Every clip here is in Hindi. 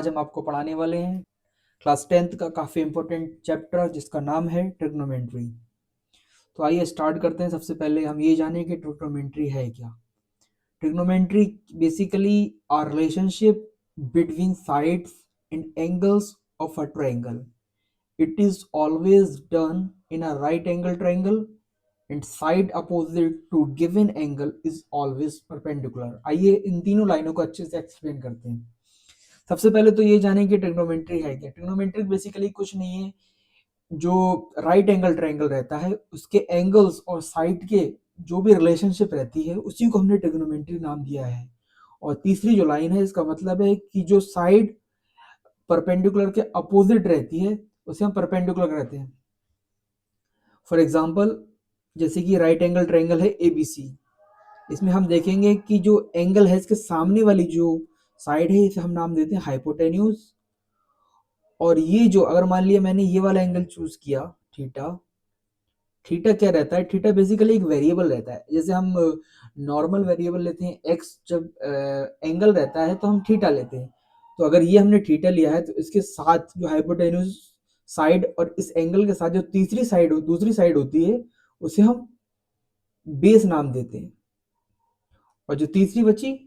आज हम आपको पढ़ाने वाले हैं क्लास 10th का काफ़ी इम्पोर्टेंट चैप्टर जिसका नाम है ट्रिग्नोमेट्री। तो आइए स्टार्ट करते हैं। सबसे पहले हम ये जानें कि ट्रिग्नोमेट्री है क्या। Trigonometry basically are relationship between sides and angles of a triangle. It is always done in a right angle triangle and side opposite to given angle is always perpendicular. आइए इन तीनों लाइनों को अच्छे से एक्सप्लेन करते हैं। सबसे पहले तो ये जानें कि ट्रिग्नोमेट्री है क्या। ट्रिग्नोमेट्री बेसिकली कुछ नहीं है, जो राइट एंगल ट्रायंगल रहता है उसके एंगल्स और साइड के जो भी रिलेशनशिप रहती है उसी को हमने ट्रिग्नोमेट्री नाम दिया है। और तीसरी जो लाइन है इसका मतलब है कि जो साइड परपेंडिकुलर के अपोजिट रहती है उसे हम परपेंडिकुलर कहते हैं। फॉर एग्जाम्पल जैसे कि राइट एंगल ट्रायंगल है एबीसी, इसमें हम देखेंगे कि जो एंगल है इसके सामने वाली जो साइड है इसे हम नाम देते हैं हाइपोटेन्यूज। और ये जो अगर मान लिया मैंने ये वाला एंगल चूज किया थीटा, थीटा क्या रहता है, थीटा बेसिकली एक वेरिएबल रहता है। जैसे हम नॉर्मल वेरिएबल लेते हैं एक्स, जब एंगल रहता है तो हम थीटा लेते हैं। तो अगर ये हमने थीटा लिया है तो इसके साथ जो हाइपोटेन्यूज साइड और इस एंगल के साथ जो तीसरी साइड दूसरी साइड होती है उसे हम बेस नाम देते हैं। और जो तीसरी बची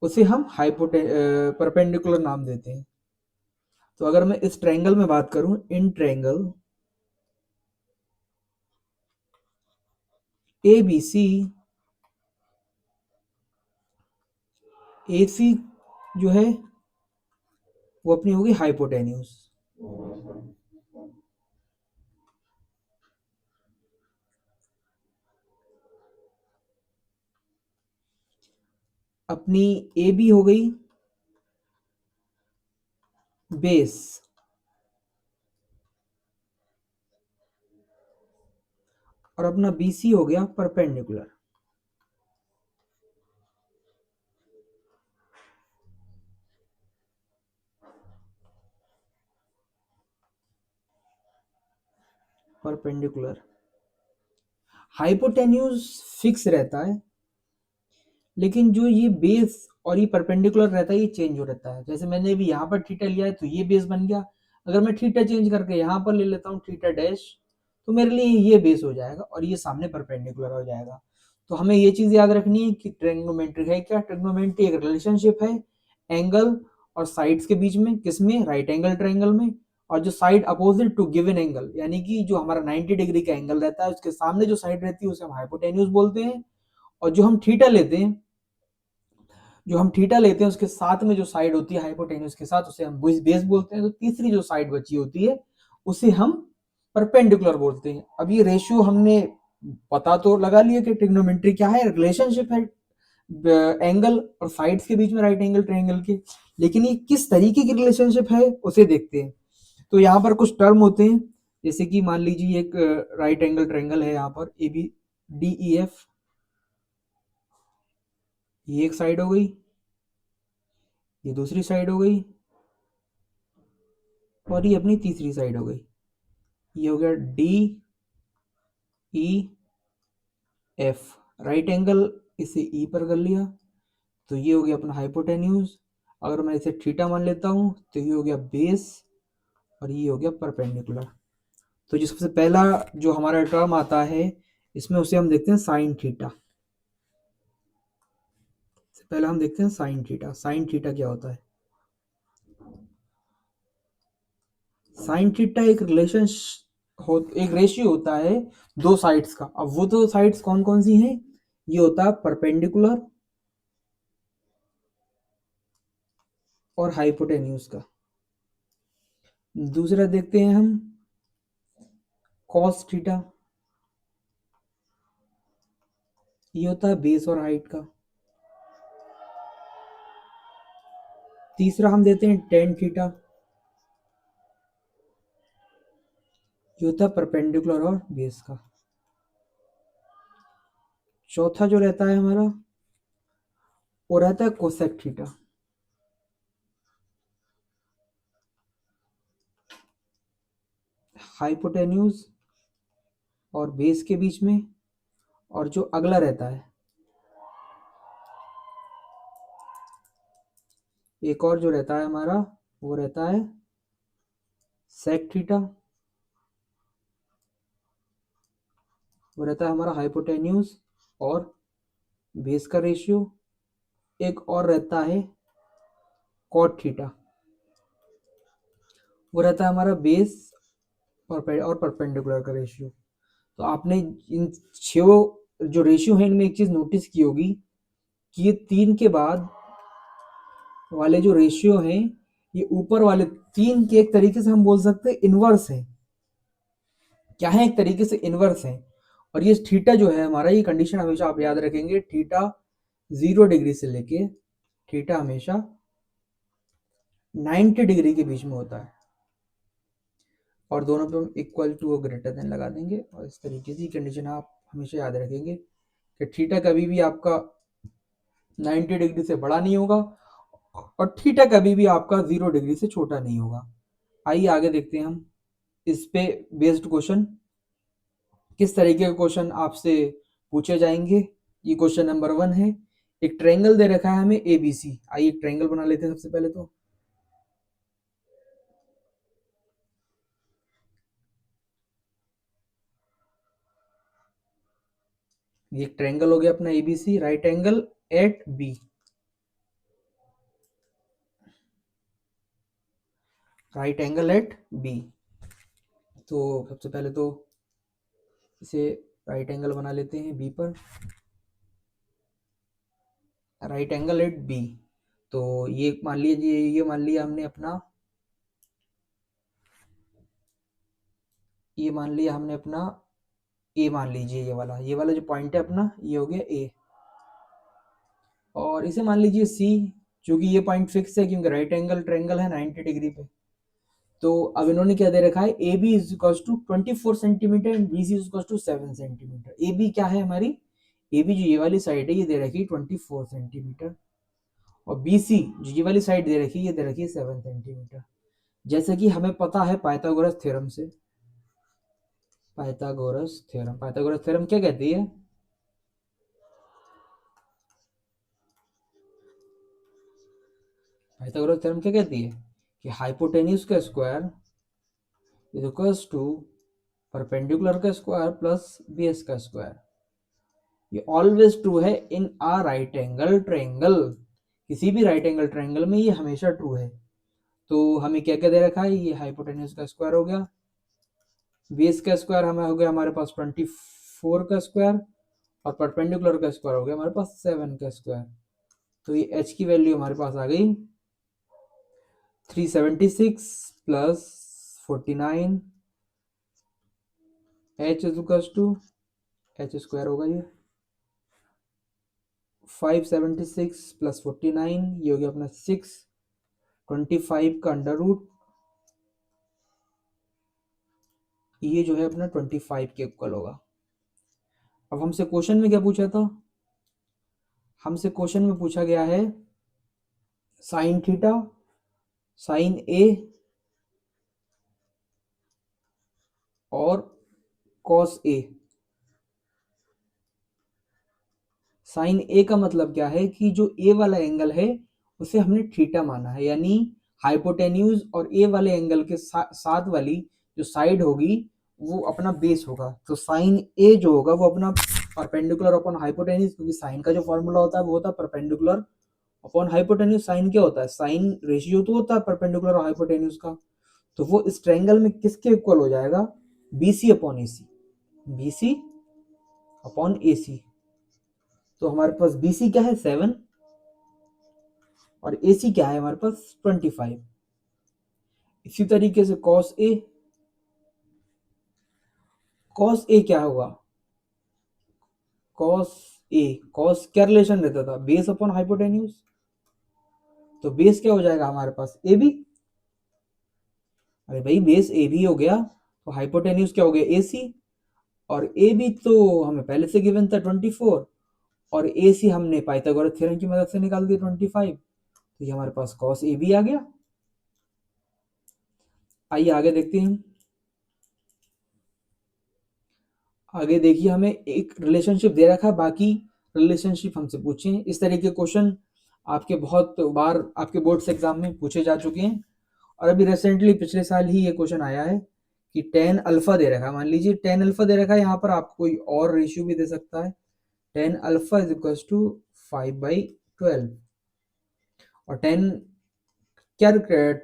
उसे हम परपेंडिकुलर नाम देते हैं। तो अगर मैं इस ट्रायंगल में बात करूं, in triangle A B C, ए सी जो है वो अपनी होगी हाइपोटेन्यूज। अपनी ए बी हो गई बेस, और अपना बी सी हो गया परपेंडिकुलर। परपेंडिकुलर हाइपोटेन्यूज फिक्स रहता है, लेकिन जो ये बेस और ये परपेंडिकुलर रहता है ये चेंज हो रहता है। जैसे मैंने भी यहाँ पर थीटा लिया है तो ये बेस बन गया। अगर मैं थीटा चेंज करके यहाँ पर ले लेता हूँ थीटा डैश, तो मेरे लिए ये बेस हो जाएगा और ये सामने परपेंडिकुलर हो जाएगा। तो हमें ये चीज याद रखनी है कि ट्रिग्नोमेट्री है क्या। ट्रिग्नोमेट्री एक रिलेशनशिप है एंगल और साइड्स के बीच में, किसमें, राइट एंगल ट्रायंगल में। और जो side opposite to given angle, यानी कि जो हमारा 90 डिग्री का एंगल रहता है उसके सामने जो साइड रहती है उसे हम हाइपोटेन्यूज बोलते हैं। और जो हम थीटा लेते हैं उसके साथ में जो साइड होती है हाइपोटेन्यूज के साथ उसे हम बेस बोलते हैं। तो तीसरी जो साइड बची होती है उसे हम परपेंडिकुलर बोलते हैं। अब ये रेशियो हमने पता तो लगा लिया कि ट्रिग्नोमेट्री क्या है, रिलेशनशिप है एंगल और साइड्स के बीच में राइट एंगल ट्रायंगल के। लेकिन ये किस तरीके की रिलेशनशिप है उसे देखते हैं। तो यहाँ पर कुछ टर्म होते हैं, जैसे कि मान लीजिए एक राइट एंगल ट्रायंगल है यहाँ पर A B D E F, ये एक साइड हो गई, ये दूसरी साइड हो गई, और ये अपनी तीसरी साइड हो गई। ये हो गया D E F, right angle इसे ई पर कर लिया तो ये हो गया अपना हाइपोटेन्यूज। अगर मैं इसे थीटा मान लेता हूँ तो ये हो गया बेस और ये हो गया परपेंडिकुलर। तो जो सबसे पहला जो हमारा टर्म आता है इसमें उसे हम देखते हैं साइन थीटा। पहले हम देखते हैं साइन थीटा। साइन थीटा क्या होता है? साइन थीटा एक एक रेशियो होता है दो साइड्स का। अब वो दो साइड्स कौन कौन सी हैं? ये होता है परपेंडिकुलर और हाइपोटेन्यूज का। दूसरा देखते हैं हम कॉस थीटा, ये होता है बेस और हाइट का। तीसरा हम देते हैं टेन थीटा, ये होता है परपेंडिकुलर और बेस का। चौथा जो रहता है हमारा वो रहता है कोसेक थीटा, हाइपोटेन्यूज और बेस के बीच में। और जो अगला रहता है एक और जो रहता है हमारा वो रहता है सेक थीटा, वो रहता है हमारा हाइपोटेन्यूज और बेस का रेशियो। एक और रहता है कॉट थीटा, वो रहता है हमारा बेस और परपेंडिकुलर का रेशियो। तो आपने इन छह जो रेशियो है इनमें एक चीज नोटिस की होगी कि ये 3 के बाद वाले जो रेशियो हैं ये ऊपर वाले 3 के एक तरीके से हम बोल सकते हैं इनवर्स है। क्या है? एक तरीके से इनवर्स है। और ये थीटा जो है हमारा, ये कंडीशन हमेशा आप याद रखेंगे, थीटा 0 डिग्री से लेके थीटा हमेशा 90 डिग्री के बीच में होता है। और दोनों पे हम इक्वल टू और ग्रेटर देन लगा देंगे। और इस तरीके से कंडीशन आप हमेशा याद रखेंगे कि थीटा कभी भी आपका 90 डिग्री से बड़ा नहीं होगा और थीटा कभी भी आपका 0 डिग्री से छोटा नहीं होगा। आइए आगे देखते हैं हम इस पे बेस्ड क्वेश्चन, किस तरीके के क्वेश्चन आपसे पूछे जाएंगे। ये क्वेश्चन नंबर 1 है। एक ट्रायंगल दे रखा है हमें ABC। आइए एक ट्रायंगल बना लेते हैं सबसे पहले। तो ये एक ट्रायंगल हो गया अपना ABC, right angle at B. Right angle at B. तो सबसे पहले तो इसे राइट एंगल बना लेते हैं बी पर, राइट एंगल एट बी। तो ये मान लीजिए, ये मान लिया हमने अपना, ये मान लिया हमने अपना ए, मान लीजिए ये वाला जो पॉइंट है अपना, ये हो गया ए। और इसे मान लीजिए सी, क्योंकि ये पॉइंट फिक्स है क्योंकि राइट एंगल ट्रायंगल है 90 डिग्री पे। तो अब इन्होंने क्या दे रखा है, A B is equal to 24 centimetre and B C is equal to 7 centimetre. A B क्या है हमारी, ए बी जो ये वाली साइड है ये दे रखी है 24 सेंटीमीटर, और बी सी जो ये वाली साइड दे रखी है ये दे रखी है 7 सेंटीमीटर। जैसे कि हमें पता है पाइथागोरस थ्योरम से, पाइथागोरस थ्योरम क्या कहती है, पाइथागोरस थ्योरम क्या कहती है कि हाइपोटेन्यूज का square is equals to perpendicular का स्क्वायर प्लस बेस का स्क्वायर। ये ऑलवेज ट्रू है in a right angle triangle. किसी भी राइट एंगल ट्रायंगल में ये हमेशा ट्रू है। तो हमें क्या क्या दे रखा है, ये हाइपोटेन्यूज का स्क्वायर हो गया, बेस का स्क्वायर हमें हो गया हमारे पास 24 का स्क्वायर, और परपेंडिकुलर का स्क्वायर हो गया हमारे पास 7 का स्क्वायर। तो ये h की वैल्यू हमारे पास आ गई 376 plus 49, h is equal to h square होगा ये 576 प्लस 49, ये हो गया अपना 625 का अंडर रूट, ये जो है अपना 25 के इक्वल होगा। अब हमसे क्वेश्चन में क्या पूछा था, हमसे क्वेश्चन में पूछा गया है साइन थीटा, साइन ए और कॉस ए। साइन ए का मतलब क्या है कि जो ए वाला एंगल है उसे हमने थीटा माना है, यानी हाइपोटेन्यूज और ए वाले एंगल के साथ वाली जो साइड होगी वो अपना बेस होगा। तो साइन ए जो होगा वो अपना परपेंडिकुलर अपॉन हाइपोटेन्यूज, क्योंकि साइन का जो फॉर्मूला होता है वो होता है परपेंडिकुलर अपॉन हाइपोटेन्यूज। साइन क्या होता है, साइन रेशियो तो होता है परपेंडिकुलर और हाइपोटेन्यूज का। तो वो इस ट्रायंगल में किसके इक्वल हो जाएगा, BC upon AC, BC upon AC. तो हमारे पास BC क्या है 7 और AC क्या है हमारे पास 25। इसी तरीके से cos A क्या होगा, cos क्या रिलेशन रहता था, बेस अपॉन हाइपोटेन्यूज। तो बेस क्या हो जाएगा हमारे पास AB, अरे भाई बेस AB हो गया तो हाइपोटेन्यूज क्या हो गया AC, और AB तो हमें पहले से गिवन था 24, और AC हमने पाइथागोरस थ्योरम की मदद से निकाल दिया 25। तो ये हमारे पास cos AB आ गया। आइए आगे देखते हैं। आगे देखिए हमें एक रिलेशनशिप दे रखा है, बाकी रिलेशनशिप हमसे पूछे। इस तरीके के क्वेश्चन आपके बहुत बार आपके बोर्ड्स एग्जाम में पूछे जा चुके हैं। और अभी रिसेंटली पिछले साल ही ये क्वेश्चन आया है कि टेन अल्फा दे रखा है, मान लीजिए टेन अल्फा दे रखा है, यहाँ पर आपको कोई और रेशियो भी दे सकता है, tan alpha is equal to 5/12। और टेन क्या,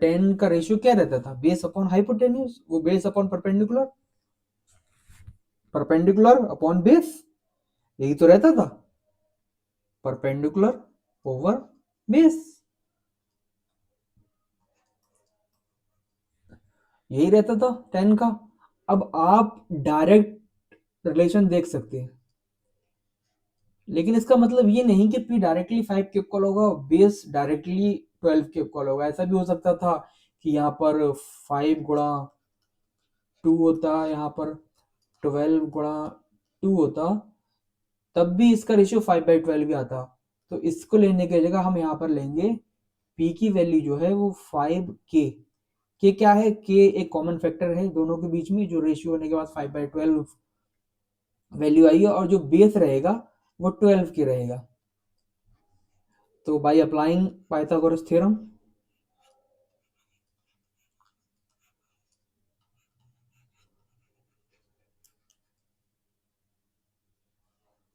टेन का रेशियो क्या रहता था, बेस अपॉन हाइपोटेन्यूज, वो base upon perpendicular, perpendicular upon base, यही तो रहता था, परपेंडिकुलर ओवर बेस, यही रहता था टेन का। अब आप डायरेक्ट रिलेशन देख सकते हैं, लेकिन इसका मतलब ये नहीं कि पी डायरेक्टली 5 के इक्वल होगा, बेस डायरेक्टली 12 के इक्वल होगा। ऐसा भी हो सकता था कि यहाँ पर 5 गुणा 2 होता, यहाँ पर 12 गुणा 2 होता, तब भी इसका रेशियो 5/12 भी आता। तो इसको लेने की जगह हम यहाँ पर लेंगे p की वैल्यू जो है वो 5k क्या है, k एक कॉमन फैक्टर है दोनों के बीच में, जो रेशियो होने के बाद 5/12 वैल्यू आई है, और जो बेस रहेगा वो 12 के रहेगा। तो by applying Pythagoras theorem,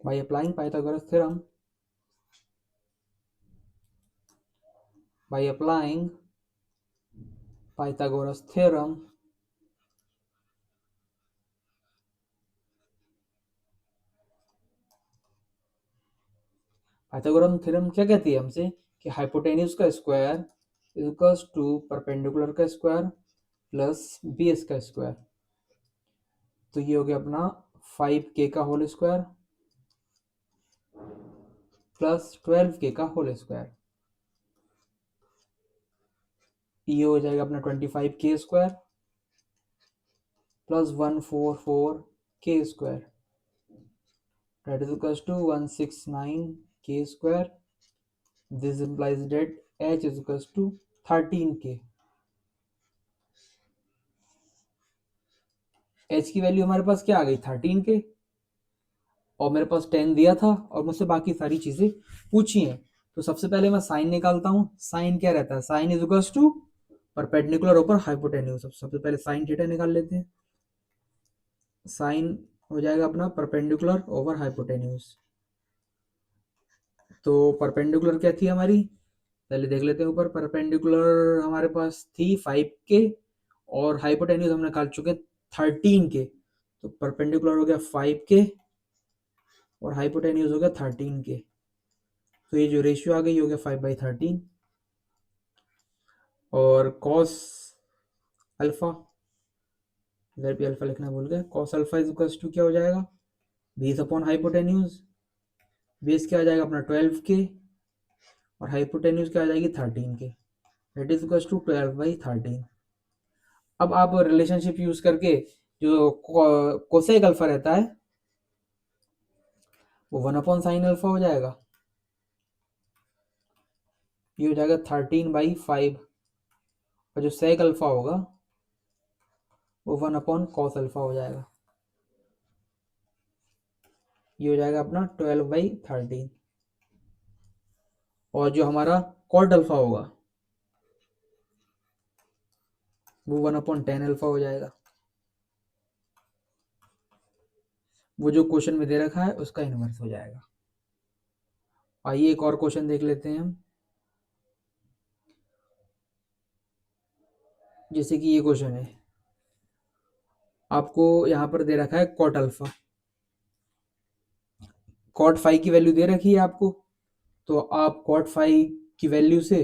by applying Pythagoras theorem, by applying Pythagoras theorem, Pythagoras theorem क्या कहती है हमसे कि हाइपोटेन्यूज का स्क्वायर इक्वल्स टू परपेंडिकुलर का स्क्वायर प्लस बेस का स्क्वायर। तो ये हो गया अपना 5k का होल स्क्वायर प्लस 12k का होल स्क्वायर, ये हो जाएगा अपना 25k square plus 144k square, that is equals to 169k square. This implies that h is equals to 13k। h की वैल्यू हमारे पास क्या आ गई, 13k, और मेरे पास 10 दिया था और मुझसे बाकी सारी चीजें पूछी हैं। तो सबसे पहले मैं साइन निकालता हूँ, साइन क्या रहता है, sine is equals to perpendicular ऊपर हाइपोटेन्यूज। सबसे पहले साइन थीटा निकाल लेते हैं, साइन हो जाएगा अपना परपेंडिकुलर ओवर हाइपोटेन्यूज। तो परपेंडिकुलर क्या थी हमारी, पहले देख लेते हैं ऊपर, परपेंडिकुलर हमारे पास थी 5k और हाइपोटेन्यूज हमने निकाल चुके 13k। तो परपेंडिकुलर हो गया 5k और हाइपोटेन्यूज हो गया 13k। तो ये जो रेशियो आ गई हो गया 5/13। और कॉस अल्फा, इधर भी अल्फा लिखना भूल गए, cos alpha is equals to क्या हो जाएगा, बेस अपॉन हाइपोटेन्यूज, बेस क्या आ जाएगा अपना 12k और हाइपोटेन्यूज क्या आ जाएगी 13k, that is equals to 12/13। अब आप रिलेशनशिप यूज करके जो कोसेक अल्फा रहता है वो 1/sin अल्फा हो जाएगा, ये हो जाएगा 13/5, और जो सेक अल्फा होगा वो 1/cos अल्फा हो जाएगा, ये हो जाएगा अपना 12/13। और जो हमारा कॉट अल्फा होगा वो 1/10 अल्फा हो जाएगा, वो जो क्वेश्चन में दे रखा है उसका इनवर्स हो जाएगा। आइए एक और क्वेश्चन देख लेते हैं हम, जैसे कि ये क्वेश्चन है, आपको यहाँ पर दे रखा है कॉट अल्फा, कॉट फाई की वैल्यू दे रखी है आपको, तो आप कॉट फाई की वैल्यू से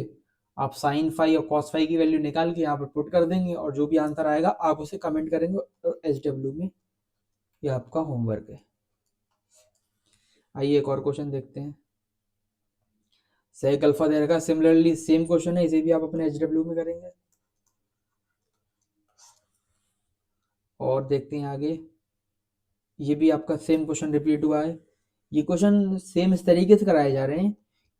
आप साइन फाई और कॉस फाई की वैल्यू निकाल के यहाँ पर पुट कर देंगे, और जो भी आंसर आएगा आप उसे कमेंट करेंगे और SW में, ये आपका होमवर्क है। आइए एक और क्वेश्चन देखते हैं, सेक अल्फा दे रखा है, सिमिलरली सेम क्वेश्चन है, इसे भी आप अपने SW में करेंगे। और देखते हैं आगे, ये भी आपका सेम क्वेश्चन रिपीट हुआ है। ये क्वेश्चन सेम इस तरीके से कराए जा रहे हैं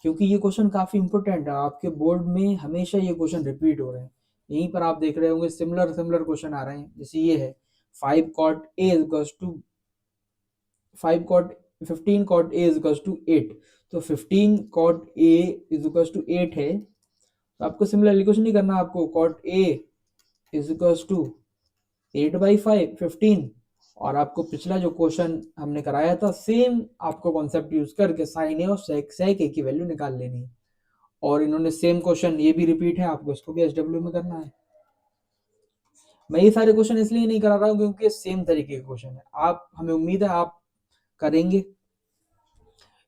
क्योंकि ये क्वेश्चन काफ़ी इंपॉर्टेंट है, आपके बोर्ड में हमेशा ये क्वेश्चन रिपीट हो रहे हैं। यहीं पर आप देख रहे होंगे सिमिलर सिमिलर क्वेश्चन आ रहे हैं, जैसे ये है 5 cot a equals to 5 cot 15 cot a equals to 8। तो 15 cot a इक्वल्स टू 8 है, तो आपको सिमिलर क्वेश्चन नहीं करना, आपको cot a is equals to 8/5 15। और आपको पिछला जो क्वेश्चन हमने कराया था सेम आपको कॉन्सेप्ट यूज करके साइन ए और सेक ए की वैल्यू निकाल लेनी है। और इन्होंने सेम क्वेश्चन ये भी रिपीट है, आपको इसको भी एसडब्ल्यू में करना है। मैं ये सारे क्वेश्चन इसलिए नहीं करा रहा हूँ क्योंकि ये सेम तरीके के क्वेश्चन है, आप हमें उम्मीद है आप करेंगे।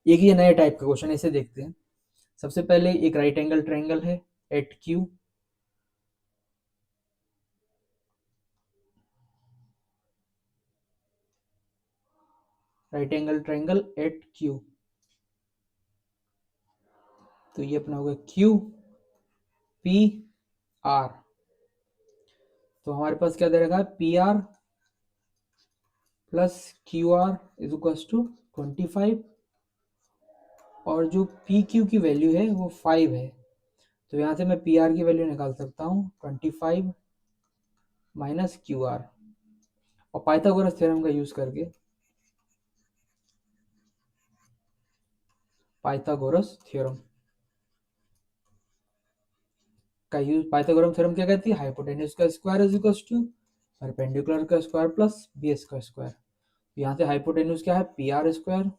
एक ये नए टाइप का क्वेश्चन इसे देखते हैं। सबसे पहले एक राइट एंगल ट्रायंगल है at Q, right angle triangle at Q. तो ये अपना होगा क्यू पी आर। तो हमारे पास क्या दे रखा है, P R plus Q R is equal to 25, और जो पी क्यू की वैल्यू है वो 5 है। तो यहाँ से मैं पी आर की वैल्यू निकाल सकता हूँ 25 माइनस क्यू आर, और पाइथागोरस थ्योरम का यूज करके, पाइथागोरस थ्योरम का यूज, पाइथागोरस थ्योरम क्या कहती है, हाइपोटेन्यूज का square is equal to perpendicular का स्क्वायर प्लस बेस का स्क्वायर। यहाँ से हाइपोटेन्यूज क्या है, P R square,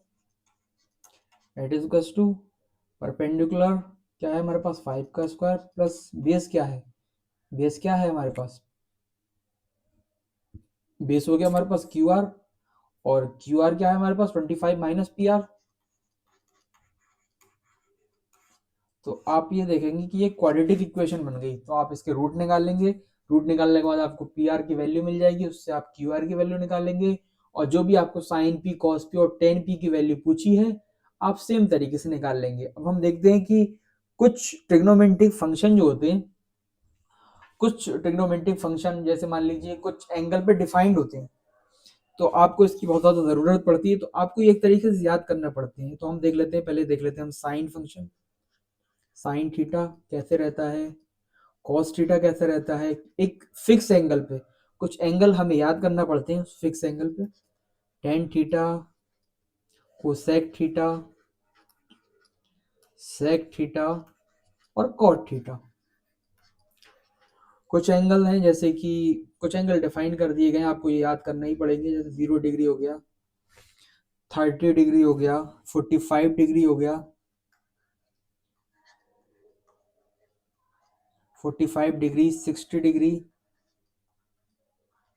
it is equal to perpendicular क्या है हमारे पास 5 का स्क्वायर प्लस बेस क्या है, बेस क्या है हमारे पास, बेस हो गया हमारे पास क्यू आर, और क्यू आर क्या है हमारे पास 25 माइनस पी आर। तो आप ये देखेंगे कि ये क्वाड्रेटिक इक्वेशन बन गई, तो आप इसके रूट निकाल लेंगे, रूट निकालने के बाद आपको पी आर की वैल्यू मिल जाएगी, उससे आप क्यू आर की वैल्यू निकालेंगे, और जो भी आपको साइन पी कॉस पी और टेन पी की वैल्यू पूछी है आप सेम तरीके से निकाल लेंगे। अब हम देखते हैं कि कुछ ट्रिग्नोमेट्रिक फंक्शन जो होते हैं, कुछ ट्रिग्नोमेट्रिक फंक्शन जैसे मान लीजिए कुछ एंगल पे डिफाइंड होते हैं, तो आपको इसकी बहुत ज़्यादा ज़रूरत पड़ती है, तो आपको एक तरीके से याद करना पड़ते हैं। तो हम देख लेते हैं, पहले देख लेते हैं हम साइन फंक्शन, साइन थीटा कैसे रहता है, कॉस थीटा कैसे रहता है। एक फिक्स एंगल पे कुछ एंगल हमें याद करना पड़ते हैं, फिक्स एंगल पे tan theta, cosec theta, sec theta और कॉट थीटा। कुछ एंगल हैं जैसे कि कुछ एंगल डिफाइन कर दिए गए हैं, आपको ये याद करना ही पड़ेंगे, जैसे 0 डिग्री हो गया, 30 डिग्री हो गया, 45 डिग्री हो गया, 45 डिग्री, 60 डिग्री,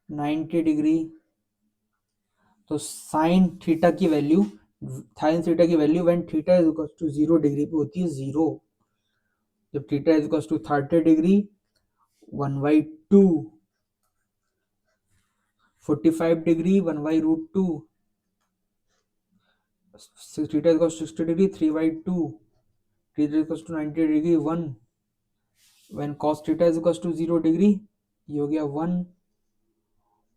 90 डिग्री। तो साइन थीटा की वैल्यू, साइन थीटा की value when theta is equal to 0 degree पे होती है 0। जब theta is equal to 30 degree 1/2, 45 degree 1/√2, theta is equal to 60 degree 3/2, theta is equal to 90 degree 1, when cos theta is equal to 0 degree ये हो गया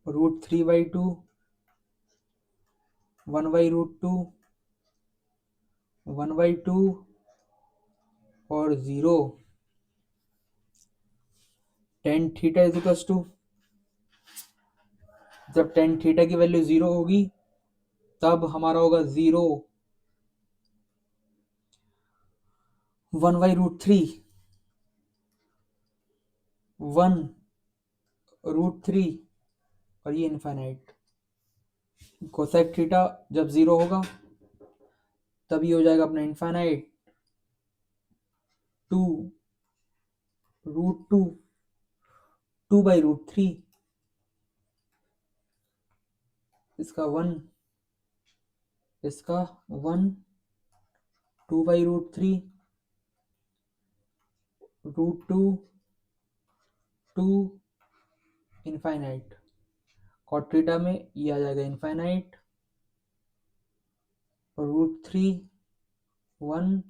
1√3/2, 1/√2, 1/2 और 0। Ten theta is equal to, जब टेन थीटा की वैल्यू 0 होगी तब हमारा होगा 0, 1/√3, 1√3 और ये इनफाइनाइट। कोसेक थीटा जब 0 होगा तब ये हो जाएगा अपना इनफाइनाइट 2√2, 2/√3, इसका 1, इसका 1, 2/√3, √2, 2 इनफाइनाइट। कॉट थीटा में ये आ जाएगा इनफाइनाइट, √3, 1,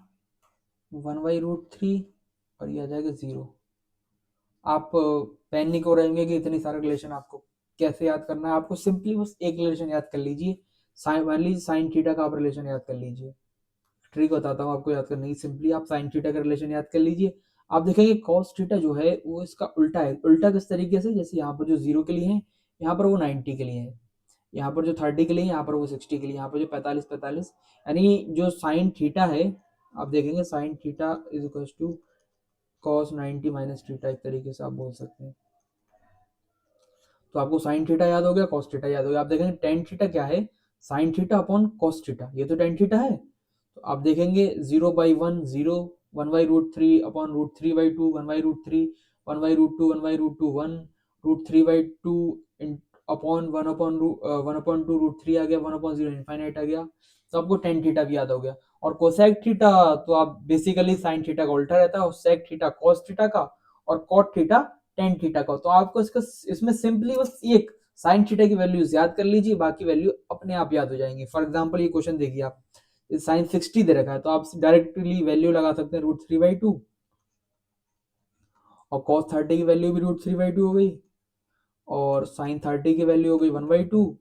1/√3 और ये आ जाएगा 0। आप पैनिक हो रहेंगे कि इतनी सारे रिलेशन आपको कैसे याद करना है, आपको सिंपली बस एक रिलेशन याद कर लीजिए, साइन मान लीजिए साइन थीटा का आप रिलेशन याद कर लीजिए। ट्रिक बताता हूँ आपको याद करने की, सिंपली आप साइन थीटा का रिलेशन याद कर लीजिए। आप देखेंगे कॉस थीटा जो है वो इसका उल्टा है। उल्टा किस तरीके से, जैसे यहाँ पर जो 0 के लिए है यहाँ पर वो 90 के लिए है, यहाँ पर जो 30 के लिए यहाँ पर वो 60 के लिए, यहाँ पर जो 45 यानी जो साइन थीटा है आप देखेंगे sine theta is equal to cos 90 minus theta, एक तरीके से आप बोल सकते हैं। तो आपको साइन थीटा याद हो गया, कॉस थीटा याद हो गया। आप देखेंगे टेन थीटा क्या है, sign theta upon cos theta, ये तो टेन थीटा है। तो आप देखेंगे 0/1 0, 1/√3 अपॉन √3/2, 1/√3, 1/√2, 1/√2 1, √3/2 अपॉन 1/2 √3 आ गया, 1/0 इनफाइनाइट आ गया। तो आपको टेन थीटा भी याद हो गया। और कोसेक थीटा तो आप बेसिकली साइन थीटा का उल्टा रहता है, और सेक थीटा कॉस थीटा का, और कॉट थीटा टेन थीटा का। तो आपको इसका इसमें सिंपली बस एक साइन थीटा की वैल्यूज याद कर लीजिए, बाकी वैल्यू अपने आप याद हो जाएंगे। फॉर एग्जाम्पल ये क्वेश्चन देखिए, आप साइन 60 दे रखा है, तो आप डायरेक्टली वैल्यू लगा सकते हैं √3/2, और कॉस 30 की वैल्यू भी √3/2 हो गई, और साइन 30 की वैल्यू हो गई 1/2,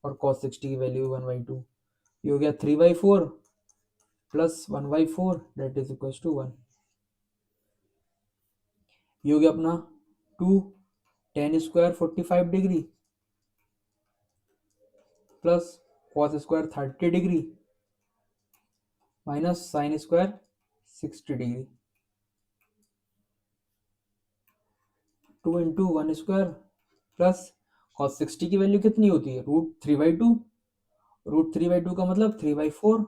और कॉस 60 की वैल्यू 1/2। ये हो गया 3/4 plus 1/4 that is equal to 1। ये हो गया अपना 2 tan square 45 degree plus cos square 30 degree minus sine square 60 degree. 2 into 1 square plus cos 60 की वैल्यू कितनी होती है, √3/2, √3/2 का मतलब 3/4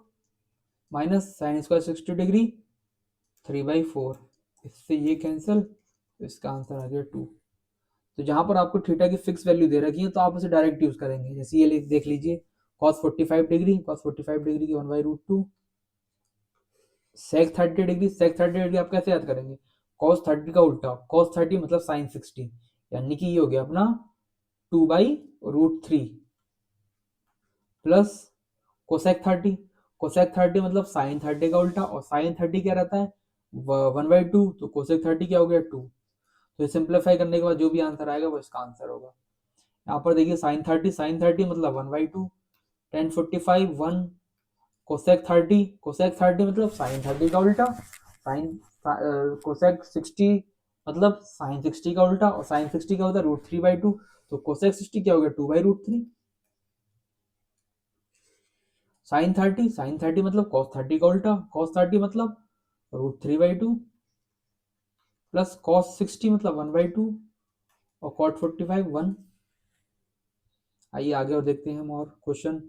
माइनस साइन स्क्वायर 60 डिग्री 3/4। इससे ये कैंसिल, तो इसका आंसर आ गया 2। तो जहां पर आपको थीटा की फिक्स वैल्यू दे रखी है, तो आप उसे डायरेक्ट यूज करेंगे। जैसे ये देख लीजिए, cos 45 डिग्री, cos 45 डिग्री की 1/√2, sec 30 डिग्री, sec 30 डिग्री आप कैसे याद करेंगे, cos 30 का उल्टा, cos 30 मतलब sin 60, यानी कि ये हो गया अपना 2/√3 प्लस कोसेक 30, कोसेक 30 मतलब साइन 30 का उल्टा, और साइन 30 क्या रहता है 1/2, तो कोसेक 30 क्या हो गया 2। तो सिंप्लीफाई करने के बाद जो भी आंसर आएगा वो इसका आंसर होगा। यहाँ पर देखिए साइन 30 मतलब 1/2, tan 45 1, कोसेक 30 मतलब साइन 30 का उल्टा, साइन कोसेक 60 मतलब साइन 60 का उल्टा, और साइन 60 क्या होता है √3/2, तो कोसेक 60 क्या हो गया 2/√3। साइन 30 मतलब cos 30 का उल्टा, cos 30 मतलब √3/2 प्लस cos 60 मतलब 1/2, और cot 45 1। आइए आगे और देखते हैं हम और क्वेश्चन।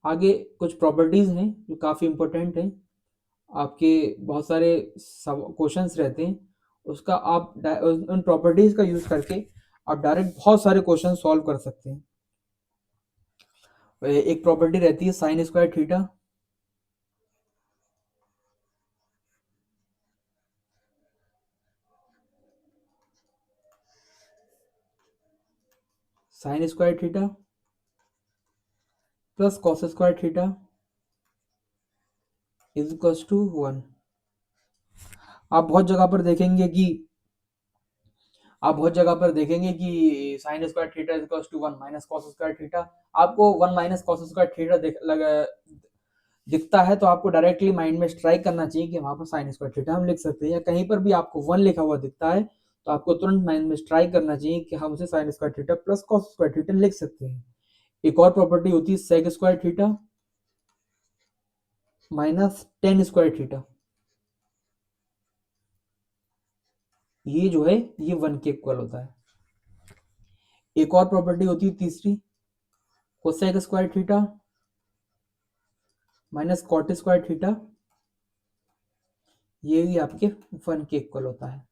आगे कुछ प्रॉपर्टीज हैं जो काफ़ी इंपॉर्टेंट हैं, आपके बहुत सारे क्वेश्चंस रहते हैं, उसका आप उन प्रॉपर्टीज का यूज करके आप डायरेक्ट बहुत सारे क्वेश्चन सॉल्व कर सकते हैं। एक प्रॉपर्टी रहती है sine square theta, sine square theta plus cos square theta is equal to 1। आप बहुत जगह पर देखेंगे कि sine square theta is equal to 1 minus cos square theta. आपको 1 माइनस कॉस स्क्वायर थीटा दिखता है, तो आपको डायरेक्टली माइंड में स्ट्राइक करना चाहिए कि वहां पर साइन स्क्वायर थीटा हम लिख सकते हैं, या कहीं पर भी आपको 1 लिखा हुआ दिखता है तो आपको तुरंत माइंड में स्ट्राइक करना चाहिए कि हम उसे sine square theta plus cos square theta लिख सकते हैं। एक और प्रॉपर्टी होती है sec square theta minus tan square theta, ये जो है ये 1 के इक्वल होता है। एक और प्रॉपर्टी होती है तीसरी, cosec square theta minus cot square theta, ये भी आपके 1 के इक्वल होता है।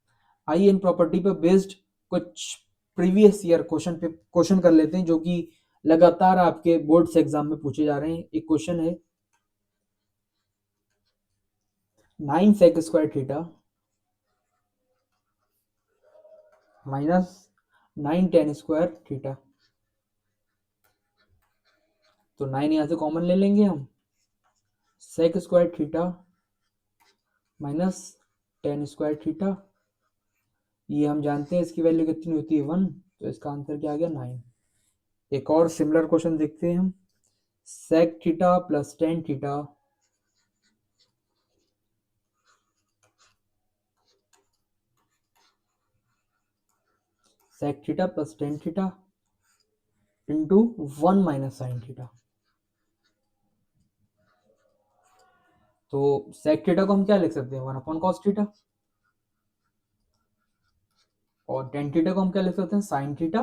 आइए इन प्रॉपर्टी पर बेस्ड कुछ प्रीवियस ईयर क्वेश्चन कर लेते हैं, जो कि लगातार आपके बोर्ड से एग्जाम में पूछे जा रहे हैं। एक क्वेश्चन है 9 sec square theta minus 9 tan square theta. तो 9 यहां से कॉमन ले लेंगे हम, sec square theta minus tan square theta, ये हम जानते हैं इसकी वैल्यू कितनी होती है 1, तो इसका आंसर क्या आ गया 9। एक और सिमिलर क्वेश्चन देखते हैं हम, sec theta plus tan theta sec theta plus tan theta into 1 minus sine theta. तो सेक थीटा को हम क्या लिख सकते हैं 1 अपॉन कॉस थीटा, और टेन थीटा को हम क्या लिख सकते हैं, sine theta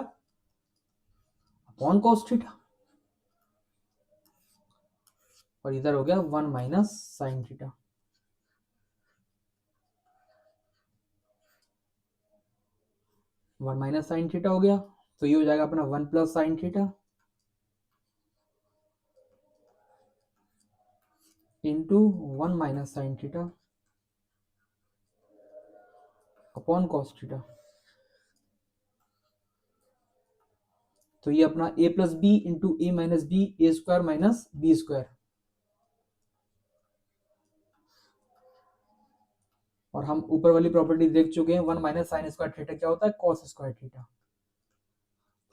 upon cos theta, और इधर हो गया 1 minus sine theta. One minus sine theta हो गया, तो ये हो जाएगा अपना 1 plus sine theta into 1 minus sine theta upon cos theta. तो ये अपना a plus B into A minus B, A square minus B square, और हम ऊपर वाली प्रॉपर्टी देख चुके हैं, 1 माइनस साइन स्क्वायर थीटा क्या होता है, cos square theta,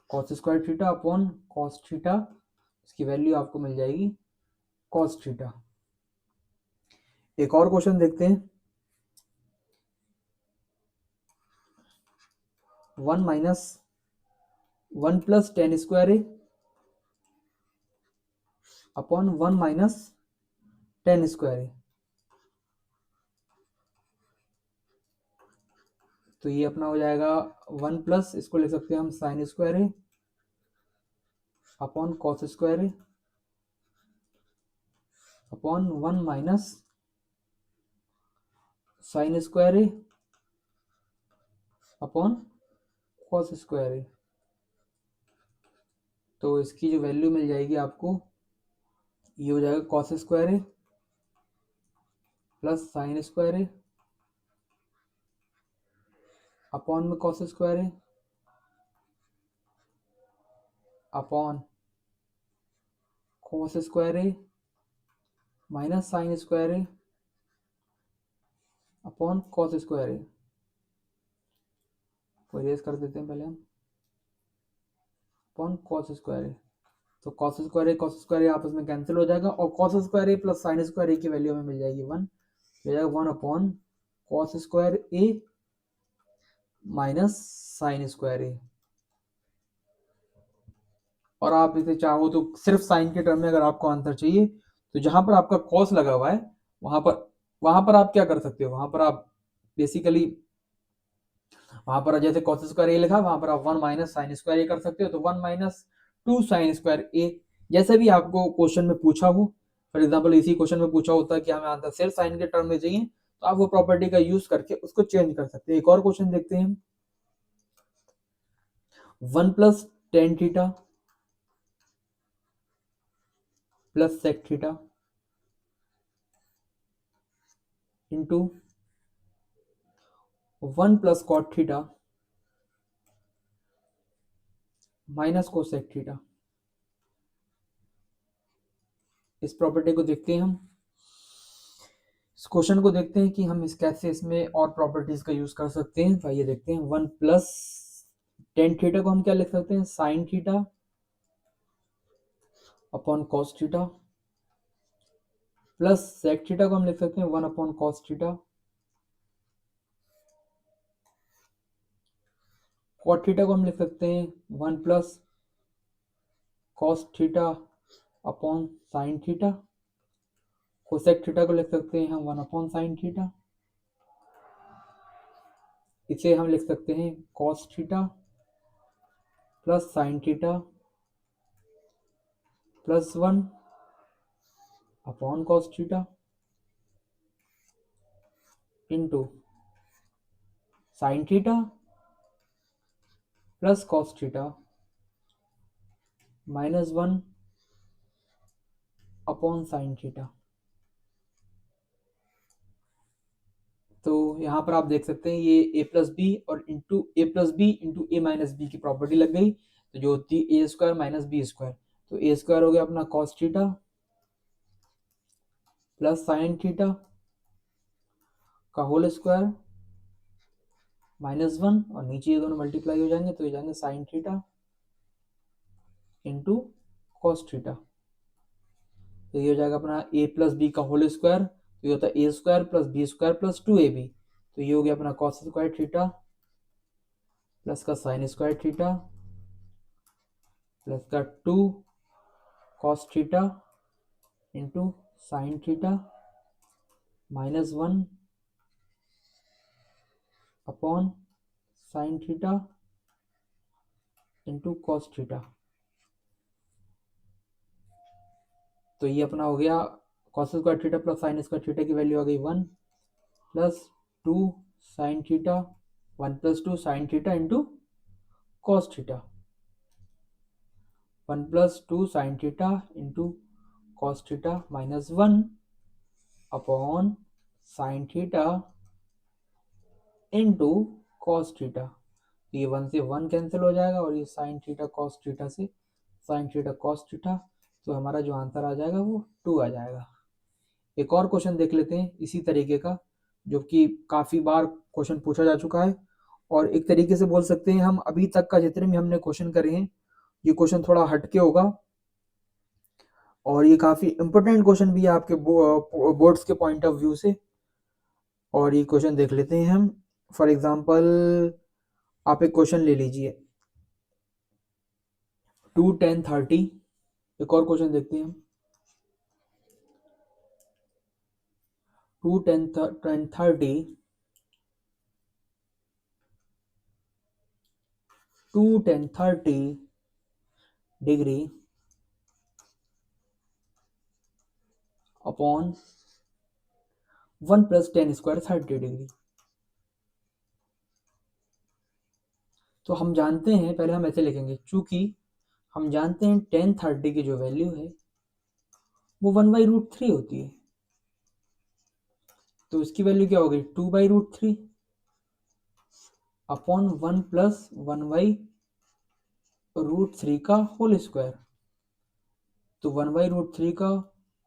cos square theta upon cos theta, इसकी वैल्यू आपको मिल जाएगी कॉस थीटा। एक और क्वेश्चन देखते हैं, 1 माइनस 1 प्लस टेन स्क्वायर ए अपॉन 1 माइनस टेन स्क्वायर ए। तो ये अपना हो जाएगा 1 प्लस, इसको लिख सकते हैं हम साइन स्क्वायर ए अपॉन कॉस स्क्वायर ए अपॉन 1 माइनस साइन स्क्वायर ए अपॉन कॉस स्क्वायर ए। तो इसकी जो वैल्यू मिल जाएगी आपको, ये हो जाएगा कॉस स्क्वायर ए प्लस साइन स्क्वायर ए अपॉन में कॉस स्क्वायर ए अपॉन कॉस स्क्वायर ए माइनस साइन स्क्वायर ए अपॉन कॉस स्क्वायर ए। को इरेज कर देते हैं पहले हम, अपॉन कॉस स्क्वायर ए। तो कॉस स्क्वायर ए आपस में कैंसिल हो जाएगा, और कॉस स्क्वायर ए प्लस साइन स्क्वायर ए की वैल्यू हमें मिल जाएगी 1, हो जाएगा 1 अपॉन कॉस स्क्वायर ए माइनस साइन स्क्वायर ए। और आप इसे चाहो तो सिर्फ साइन के टर्म में अगर आपको आंसर चाहिए, तो जहां पर आपका कॉस लगा हुआ है वहां पर आप क्या कर सकते हो, वहां पर आप बेसिकली, वहां पर जैसे कॉस स्क्वायर ए लिखा, वहां पर आप 1 माइनस साइन स्क्वायर ए कर सकते हो, तो 1 माइनस 2 साइन स्क्वायर ए, जैसे भी आपको क्वेश्चन में पूछा हो। फॉर एग्जाम्पल इसी क्वेश्चन में पूछा होता है कि हमें आंसर सिर्फ साइन के टर्म में चाहिए, तो आप वो प्रॉपर्टी का यूज करके उसको चेंज कर सकते हैं। एक और क्वेश्चन देखते हैं, 1 plus tan theta plus sec theta into 1 plus cot theta minus cosec theta. इस प्रॉपर्टी को देखते हैं हम, इस क्वेश्चन को देखते हैं कि हम इस कैसे इसमें और प्रॉपर्टीज का यूज कर सकते हैं। तो ये देखते हैं, 1 प्लस टेन थीटा को हम क्या लिख सकते हैं, sine theta upon cos theta, plus sec theta को हम लिख सकते हैं 1 upon cos theta, cot theta को हम लिख सकते हैं 1 plus cos theta upon sine theta, cosec theta को लिख सकते हैं हम 1 अपॉन साइन थीटा, इसे हम लिख सकते हैं cos theta plus sine theta plus 1 upon cos theta into sine theta plus cos theta minus 1 upon sine theta. तो यहाँ पर आप देख सकते हैं ये ए प्लस बी और into A plus B into A minus B की प्रॉपर्टी लग गई, तो जो होती है A square minus B square. तो ए स्क्वायर हो गया अपना cos theta plus sine theta का होल स्क्वायर माइनस 1, और नीचे ये दोनों मल्टीप्लाई हो जाएंगे, तो ये जाएंगे sine theta into cos theta. तो ये हो जाएगा अपना ए प्लस बी का होल स्क्वायर, तो ये होता है A square plus B square plus 2ab। तो ये हो गया अपना कॉस स्क्वायर थीटा प्लस का साइन स्क्वायर थीटा प्लस का 2 cos theta into sine theta minus 1 upon sine theta into cos theta. तो ये अपना हो गया cos square theta plus sign square theta की वैल्यू आ गई 1 plus 2 sine theta 1 plus 2 sign theta into cos theta 1 plus 2 sign theta into cos theta minus 1 upon sine theta into cos theta. ये 1 से 1 कैंसिल हो जाएगा और ये साइन थीटा कॉस थीटा से साइन थीटा कॉस थीटा, तो हमारा जो आंसर आ जाएगा वो 2 आ जाएगा। एक और क्वेश्चन देख लेते हैं इसी तरीके का, जो कि काफ़ी बार क्वेश्चन पूछा जा चुका है, और एक तरीके से बोल सकते हैं हम अभी तक का जितने भी हमने क्वेश्चन करे हैं, ये क्वेश्चन थोड़ा हटके होगा और ये काफ़ी इंपॉर्टेंट क्वेश्चन भी है आपके बोर्ड्स के पॉइंट ऑफ व्यू से। और ये क्वेश्चन देख लेते हैं हम। फॉर एग्जांपल आप एक क्वेश्चन ले लीजिए 2 10 30। एक और क्वेश्चन देखते हैं हम 2 10 30 2 10 30 degree upon 1 plus 10 square 30 degree. तो हम जानते हैं, पहले हम ऐसे लिखेंगे, चूंकि हम जानते हैं 10 30 की जो वैल्यू है वो 1/√3 होती है, तो इसकी वैल्यू क्या होगी 2/√3 अपॉन 1 प्लस 1/√3 का होल स्क्वायर। तो 1/√3 का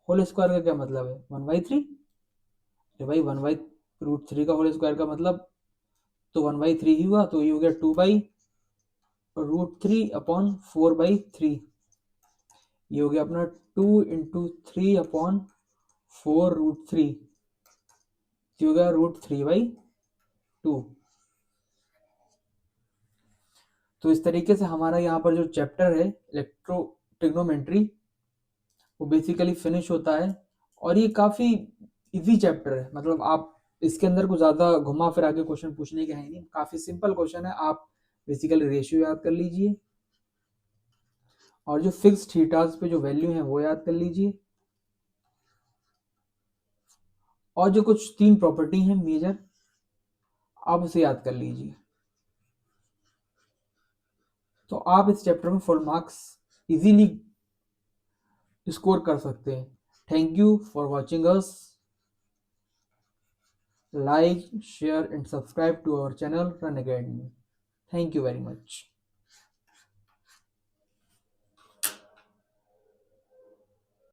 होल स्क्वायर का क्या मतलब है 1/3। अरे भाई 1/√3 का होल स्क्वायर का मतलब तो 1/3 ही हुआ, तो ये हो गया 2/√3 अपॉन 4/3। ये हो गया अपना 2 इंटू 3 अपॉन 4√3, ये हो गया √3/2। तो इस तरीके से हमारा यहाँ पर जो चैप्टर है इलेक्ट्रो ट्रिग्नोमेट्री वो बेसिकली फिनिश होता है। और ये काफ़ी इजी चैप्टर है, मतलब आप इसके अंदर कुछ ज़्यादा घुमा फिरा के क्वेश्चन पूछने के हैं नहीं, काफ़ी सिंपल क्वेश्चन है। आप बेसिकली रेशियो याद कर लीजिए और जो फिक्स थीटास पे जो वैल्यू है वो याद कर लीजिए, और जो कुछ 3 प्रॉपर्टी हैं मेजर आप उसे याद कर लीजिए, तो आप इस चैप्टर में फुल मार्क्स इजीली स्कोर कर सकते हैं। Thank you for watching us. Like, share and subscribe to our channel Run Academy. Thank you very much.